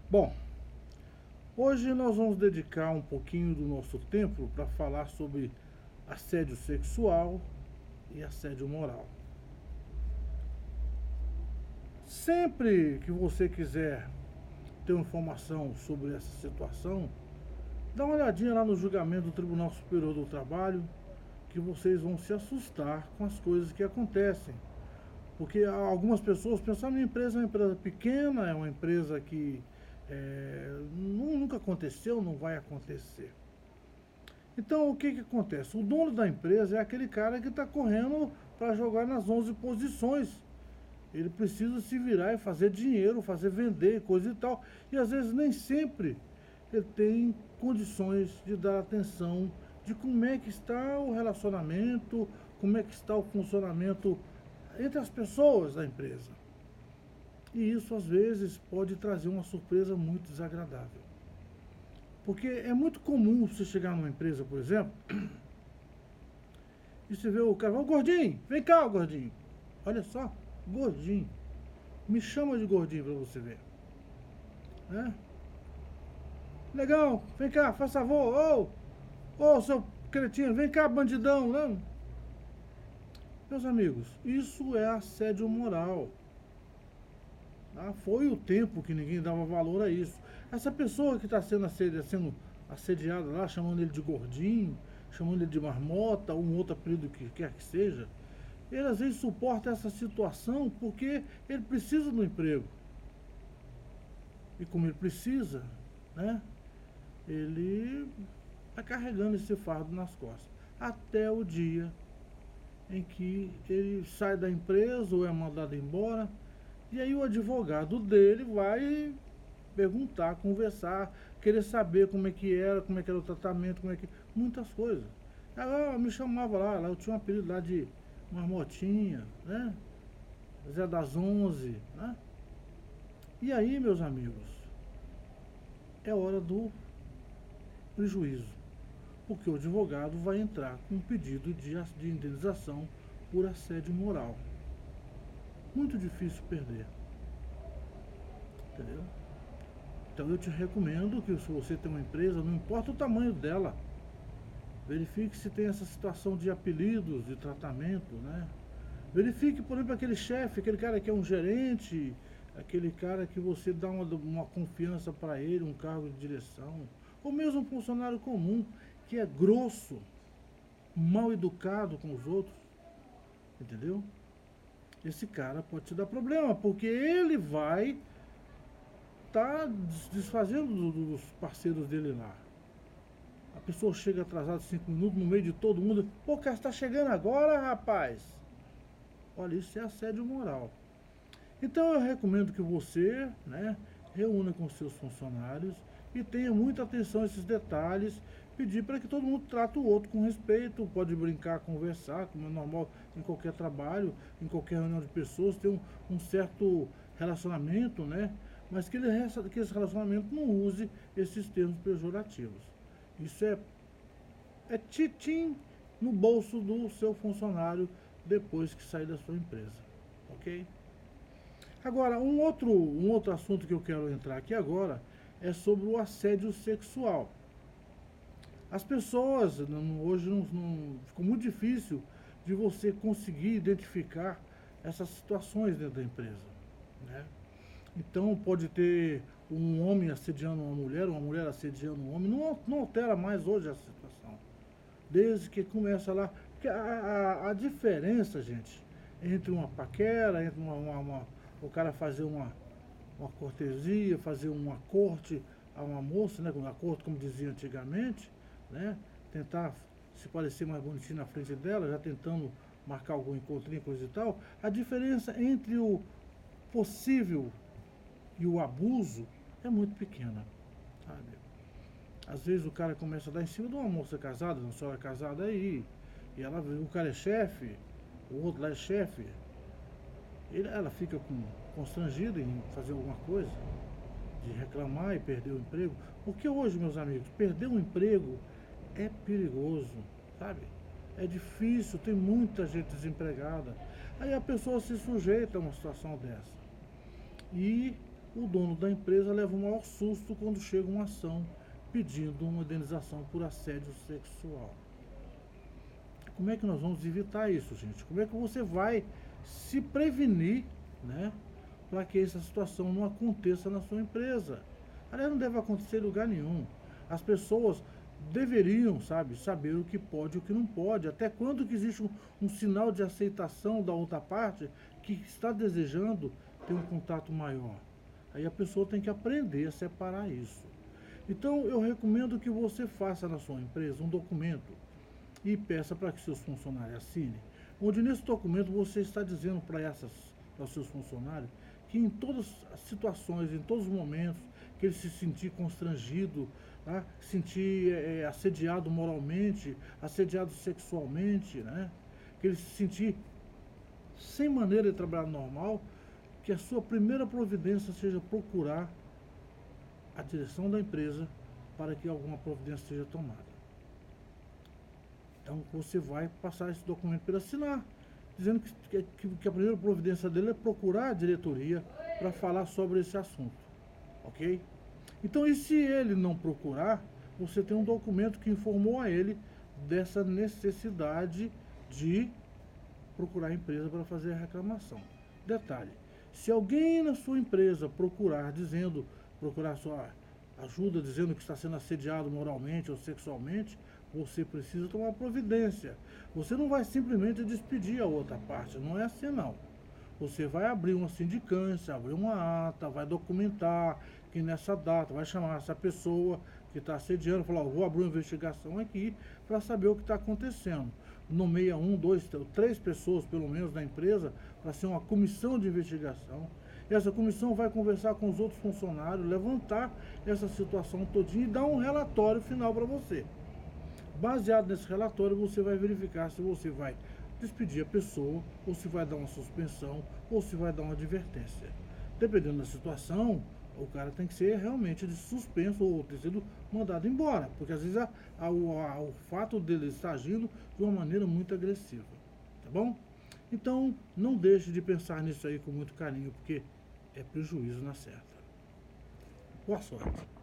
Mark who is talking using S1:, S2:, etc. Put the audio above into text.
S1: Bom, hoje nós vamos dedicar um pouquinho do nosso tempo para falar sobre assédio sexual e assédio moral. Sempre que você quiser ter informação sobre essa situação, dá uma olhadinha lá no julgamento do Tribunal Superior do Trabalho, que vocês vão se assustar com as coisas que acontecem. Porque algumas pessoas pensam, a minha empresa é uma empresa pequena, é uma empresa que nunca aconteceu, não vai acontecer. Então o que acontece? O dono da empresa é aquele cara que está correndo para jogar nas 11 posições. Ele precisa se virar e fazer dinheiro, fazer vender, coisa e tal. E às vezes nem sempre ele tem condições de dar atenção de como é que está o relacionamento, como é que está o funcionamento entre as pessoas da empresa. E isso às vezes pode trazer uma surpresa muito desagradável. Porque é muito comum você chegar numa empresa, por exemplo, e você vê o cara, ô gordinho, vem cá, gordinho. Olha só, gordinho. Me chama de gordinho pra você ver. Né? Legal, vem cá, faz favor. Ô, seu cretino, vem cá, bandidão. Né? Meus amigos, isso é assédio moral. Tá? Foi o tempo que ninguém dava valor a isso. Essa pessoa que está sendo assediada lá, chamando ele de gordinho, chamando ele de marmota, ou um outro apelido que quer que seja, ele às vezes suporta essa situação porque ele precisa do emprego. E como ele precisa, né, ele está carregando esse fardo nas costas. Até o dia em que ele sai da empresa ou é mandado embora, e aí o advogado dele vai perguntar, conversar, querer saber como é que era o tratamento, muitas coisas. Ela me chamava lá eu tinha um apelido lá de Marmotinha, né? Zé das 11, né? E aí, meus amigos, é hora do prejuízo, porque o advogado vai entrar com um pedido de indenização por assédio moral. Muito difícil perder, entendeu? Então eu te recomendo que se você tem uma empresa, não importa o tamanho dela, verifique se tem essa situação de apelidos, de tratamento, né? Verifique, por exemplo, aquele chefe, aquele cara que é um gerente, aquele cara que você dá uma confiança para ele, um cargo de direção, ou mesmo um funcionário comum, que é grosso, mal educado com os outros, entendeu? Esse cara pode te dar problema, porque ele vai estar desfazendo dos parceiros dele lá. A pessoa chega atrasada 5 minutos no meio de todo mundo. Pô, o cara está chegando agora, rapaz. Olha, isso é assédio moral. Então eu recomendo que você, né, reúna com seus funcionários e tenha muita atenção a esses detalhes, pedir para que todo mundo trate o outro com respeito, pode brincar, conversar, como é normal em qualquer trabalho, em qualquer reunião de pessoas, ter um certo relacionamento, né? Mas que esse relacionamento não use esses termos pejorativos. Isso é titim no bolso do seu funcionário depois que sair da sua empresa, ok? Agora, um outro assunto que eu quero entrar aqui agora é sobre o assédio sexual. As pessoas, hoje ficou muito difícil de você conseguir identificar essas situações dentro da empresa, né? Então pode ter um homem assediando uma mulher assediando um homem, não altera mais hoje a situação. Desde que começa lá. Porque a diferença, gente, entre uma paquera, entre o cara fazer uma cortesia, fazer uma corte a uma moça, né, uma corte, como dizia antigamente, né, tentar se parecer mais bonitinho na frente dela, já tentando marcar algum encontrinho, coisa e tal. A diferença entre o possível e o abuso é muito pequena, sabe? Às vezes o cara começa a dar em cima de uma moça casada, uma senhora casada aí, e o cara é chefe, o outro lá é chefe, ela fica constrangida em fazer alguma coisa, de reclamar e perder o emprego. Porque hoje, meus amigos, perder um emprego é perigoso, sabe? É difícil, tem muita gente desempregada. Aí a pessoa se sujeita a uma situação dessa. E o dono da empresa leva o maior susto quando chega uma ação pedindo uma indenização por assédio sexual. Como é que nós vamos evitar isso, gente? Como é que você vai se prevenir, né, para que essa situação não aconteça na sua empresa? Aliás, não deve acontecer em lugar nenhum. As pessoas deveriam, saber o que pode e o que não pode. Até quando que existe um sinal de aceitação da outra parte que está desejando ter um contato maior. Aí a pessoa tem que aprender a separar isso. Então, eu recomendo que você faça na sua empresa um documento e peça para que seus funcionários assinem, onde nesse documento você está dizendo para os seus funcionários que em todas as situações, em todos os momentos que ele se sentir constrangido, tá? Sentir assediado moralmente, assediado sexualmente, né? Que ele se sentir sem maneira de trabalhar normal, que a sua primeira providência seja procurar a direção da empresa para que alguma providência seja tomada. Então você vai passar esse documento para assinar, dizendo que a primeira providência dele é procurar a diretoria para falar sobre esse assunto, ok? Então, e se ele não procurar, você tem um documento que informou a ele dessa necessidade de procurar a empresa para fazer a reclamação. Detalhe, se alguém na sua empresa procurar sua ajuda dizendo que está sendo assediado moralmente ou sexualmente, você precisa tomar providência. Você não vai simplesmente despedir a outra parte, não é assim não. Você vai abrir uma sindicância, abrir uma ata, vai documentar que nessa data vai chamar essa pessoa que está assediando, falar, vou abrir uma investigação aqui para saber o que está acontecendo. Nomeia 1, 2, 3 pessoas pelo menos da empresa para ser uma comissão de investigação. Essa comissão vai conversar com os outros funcionários, levantar essa situação todinha e dar um relatório final para você. Baseado nesse relatório, você vai verificar se você vai despedir a pessoa, ou se vai dar uma suspensão, ou se vai dar uma advertência. Dependendo da situação, o cara tem que ser realmente suspenso ou ter sido mandado embora, porque às vezes o fato dele estar agindo de uma maneira muito agressiva, tá bom? Então, não deixe de pensar nisso aí com muito carinho, porque é prejuízo na certa. Boa sorte.